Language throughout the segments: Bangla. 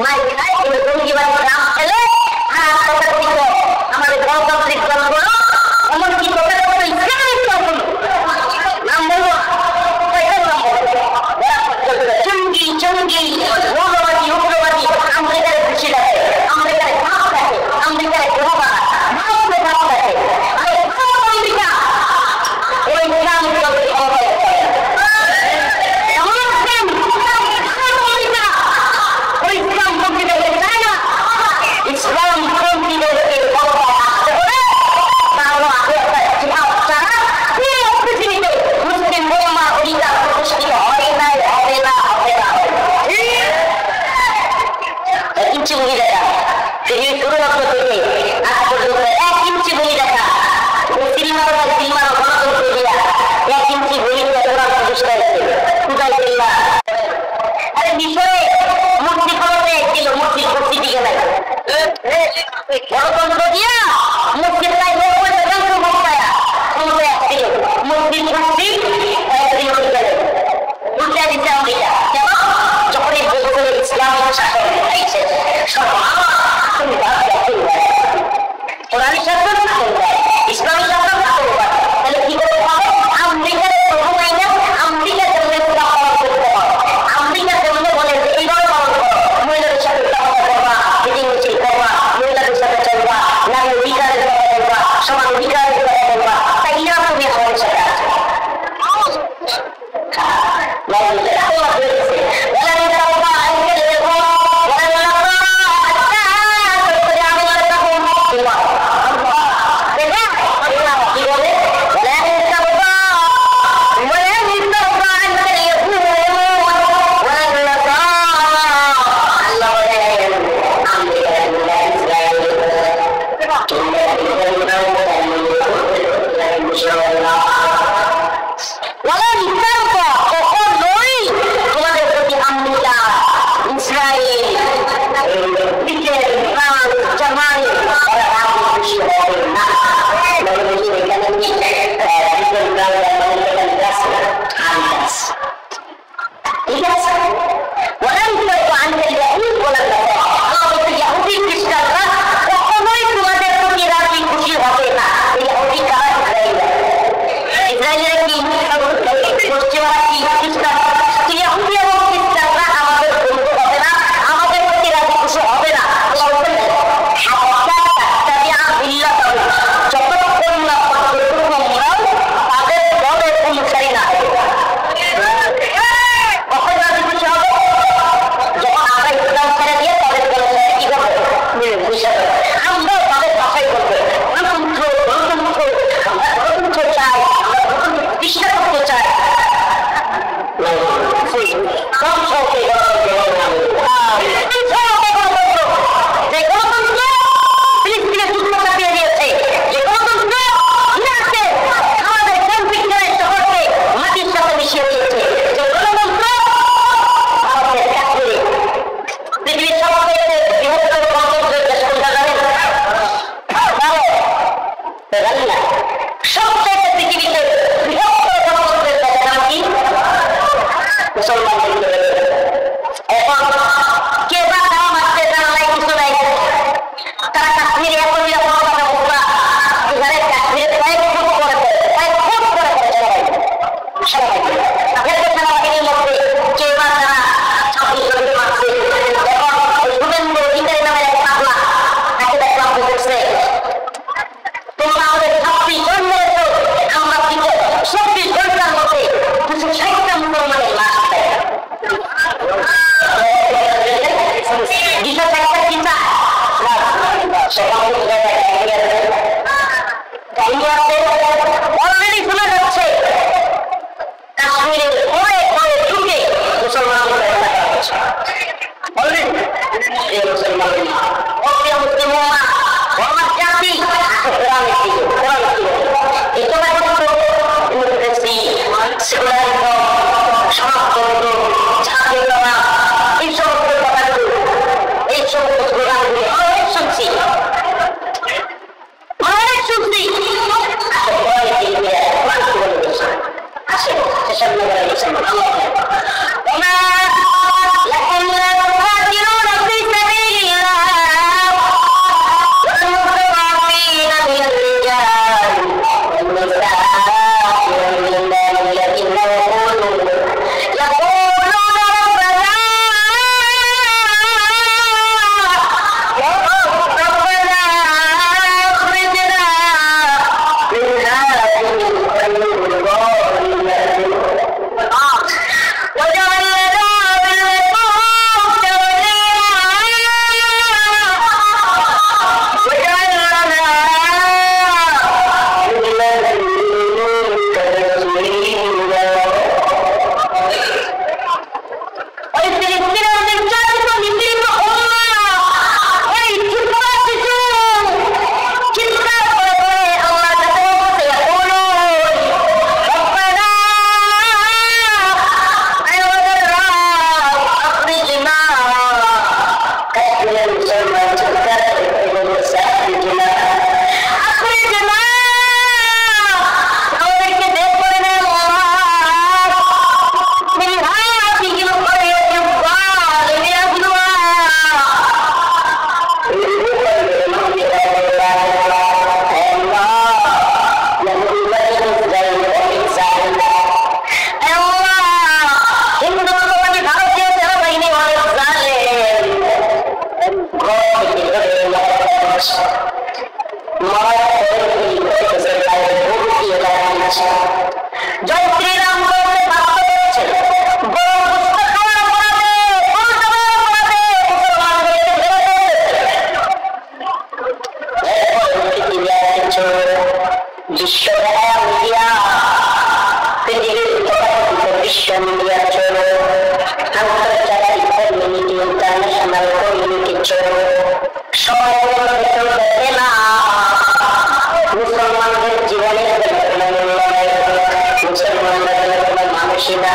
মাই খাই কিন্তু জঙ্গিবাদী নাম ফেলে হাত কথা দিত আমাদের গণতান্ত্রিক দলগুলো এমনকি তোকে তোকে ইসলামিক দলগুলো নাম বলবো জঙ্গি জঙ্গি মৌলবাদী উগ্রবাদী আমেরিকার খুশি থাকে আমেরিকার ভাব থাকে আমেরিকার গ্রহবাদ ভারতের ভাব থাকে আমেরিকা ওই ইসলামিক দলের ক্ষমতা ইসলাম পন্থীদেরকে ক্ষমতায় আসতে হলে তাহলে আগে একটা জিহাদ ছাড়া পুরো পৃথিবীতে মুসলিম উম্মাহর অধিকার প্রতিষ্ঠিত হয় নাই হবে না হবে না এক ইঞ্চি ভূমি দেখা পৃথিবীর শুরুমাত্র থেকে আজ পর্যন্ত এক ইঞ্চি ভূমি দেখা সিনেমার গণতন্ত্র দিয়া এক ইঞ্চি ভূমি কোরআন প্রতিষ্ঠা হয়েছে খুদাইল্লাহ আরে বিষয়ে মূর্তি ক্ষমতায় ছিল মূর্তির পরিস্থিতি নাই গণতন্ত্র দিয়া মূর্তির প্রায় 90% ক্ষমতায় আসছিল মূর্তির মূর্তি উল্টা দিতে আমেরিকা কেন যখনই বলতে ইসলামিক শাসন কোরআন শাসন ইসলামিক শাসন তাহলে কি করতে হবে আমেরিকার প্রভু আইনা আমেরিকা যেমন ইসলাম পালন করতে হবে আমেরিকা যেমন বলে এইভাবে পালন করো মহিলাদের সাথে করবা মিটিং মিছিল করবা মহিলাদের সাথে চলবা নারী অধিকারের কথা বলবা সমান অধিকারের কথা বলবা তাই না তুমি আমাদের সাথে আছো জয় শ্রীরাম বলতে বাধ্য করছে, বড় বুঝতে খাওয়া পড়াবে, বিশ্ব মিডিয়া, পৃথিবীর বিশ্ব মিডিয়া চলো, আন্তর্জাতিক কমিউনিটি, ইন্টারন্যাশনাল কমিউনিটি চলো, সবাই দেখে না মুসলমানদের জীবনের মুসলমানদের কোনো মানুষই না।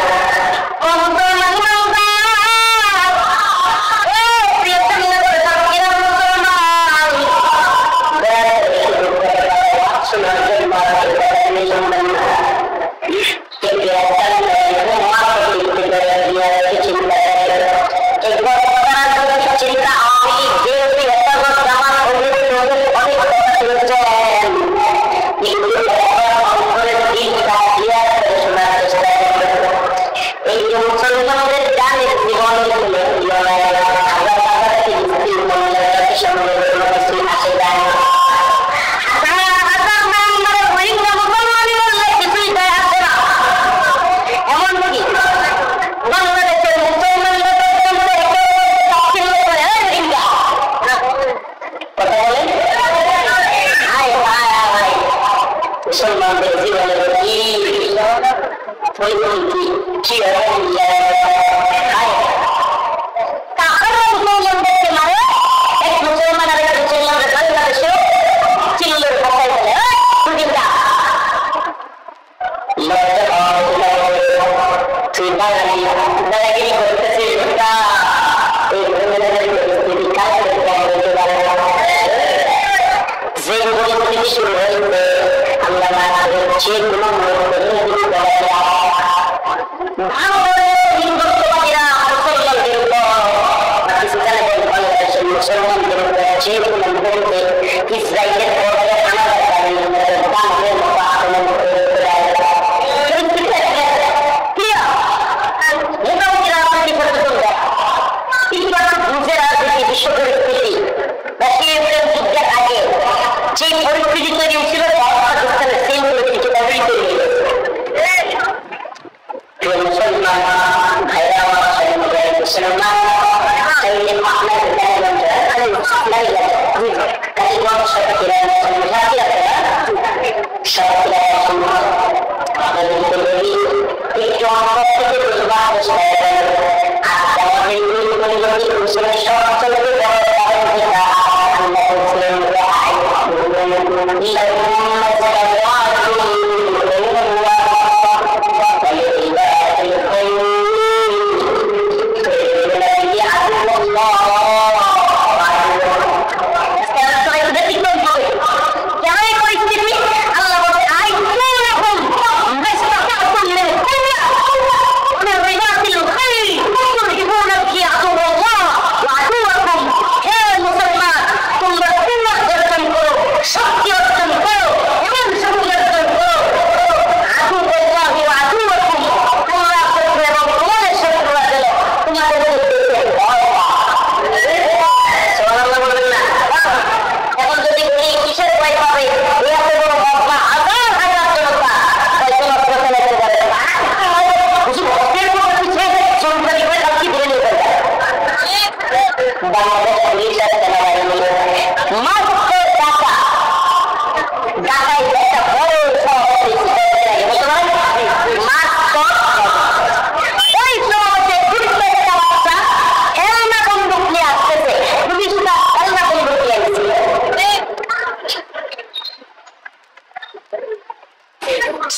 মুসলমানদের জীবনের কি মুসলমানদেরকে মারে, এক মুসলমান আর এক মুসলমানদের বাংলাদেশেও চিল্লোর ভাষায় বলে তুই বাঙালি দাদাগিরি করতেছিস, যে পরিস্থিতি শুরু হয়েছে আল্লাহ যেগুলো হিন্দুত্ববাদীরা মুসলমানদের উপর পাকিস্তানের বাংলাদেশের মুসলমানদের উপর যেগুলো মুহূর্তে ইসরায়েলের পরে আমাদের বাংলার মতো আক্রমণ করে বিশ্ব পরিস্থিতি যুদ্ধের আগে যে পরিস্থিতি তৈরি হয়েছিল পাকিস্তানের সেই পরিস্থিতি তৈরি তৈরি হয়েছে। মুসলমান ভাইরা আমার মুসলমান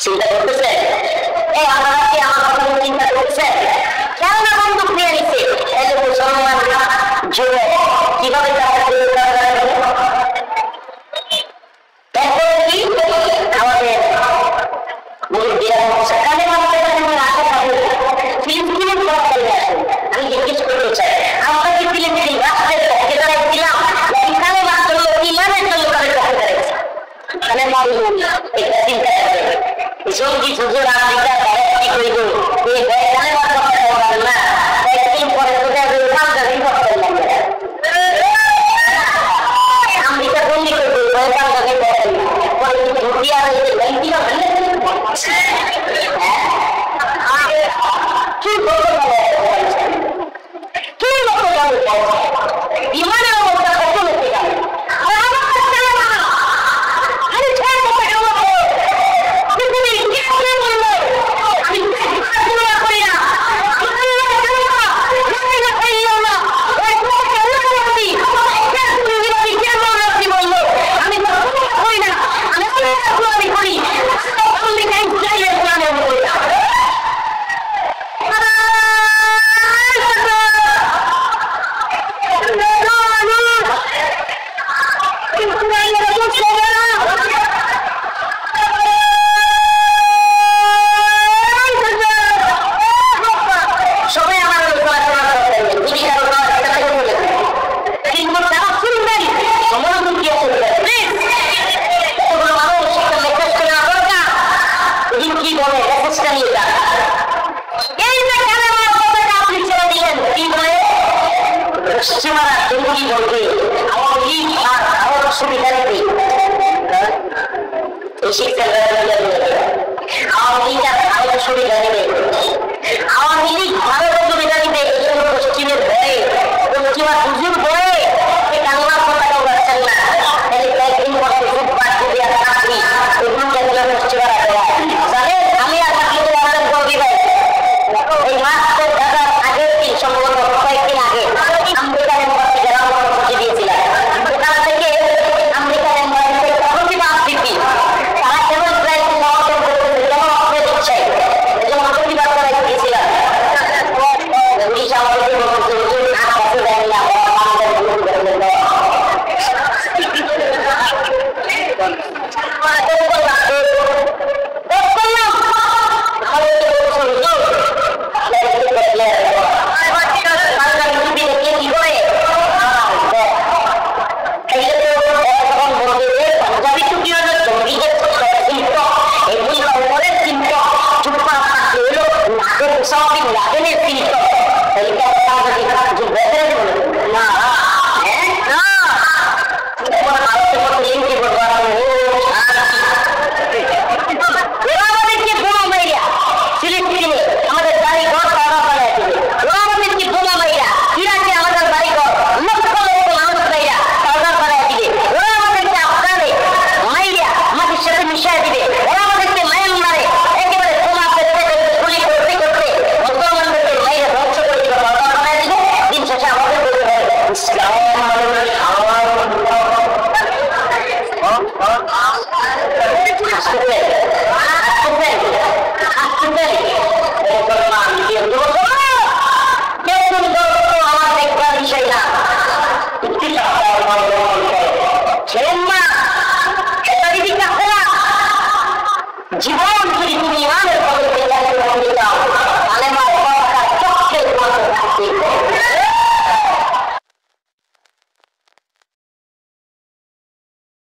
চিন্তা করতেছে আপনারা কি আমার কথা চিন্তা করতেছে? কেন বন্দুক নিয়ে নিচ্ছে? এই যে মুসলমানরা জুড়ে কিভাবে আমাদের আমি জিজ্ঞেস করতে চাই, আমরা কি ফিলিম রাষ্ট্রের পক্ষে দাঁড়াইছিলাম নাকি কালে মাত্র ইমানের জন্য তাদের পক্ষে দাঁড়াইছে? এটা চিন্তা করবে জঙ্গি হুজুর আমেরিকা কি করিব এই কালে মাত্র না একদিন পরে আমেরিকা বন্দি করবে কি বলবে আওয়ামী লীগ আর ভারত সুবিধা নেবে এই শিক্ষা আওয়ামী লীগ আর ভারত সুবিধা নেবে আওয়ামী লীগ ভারত সুবিধা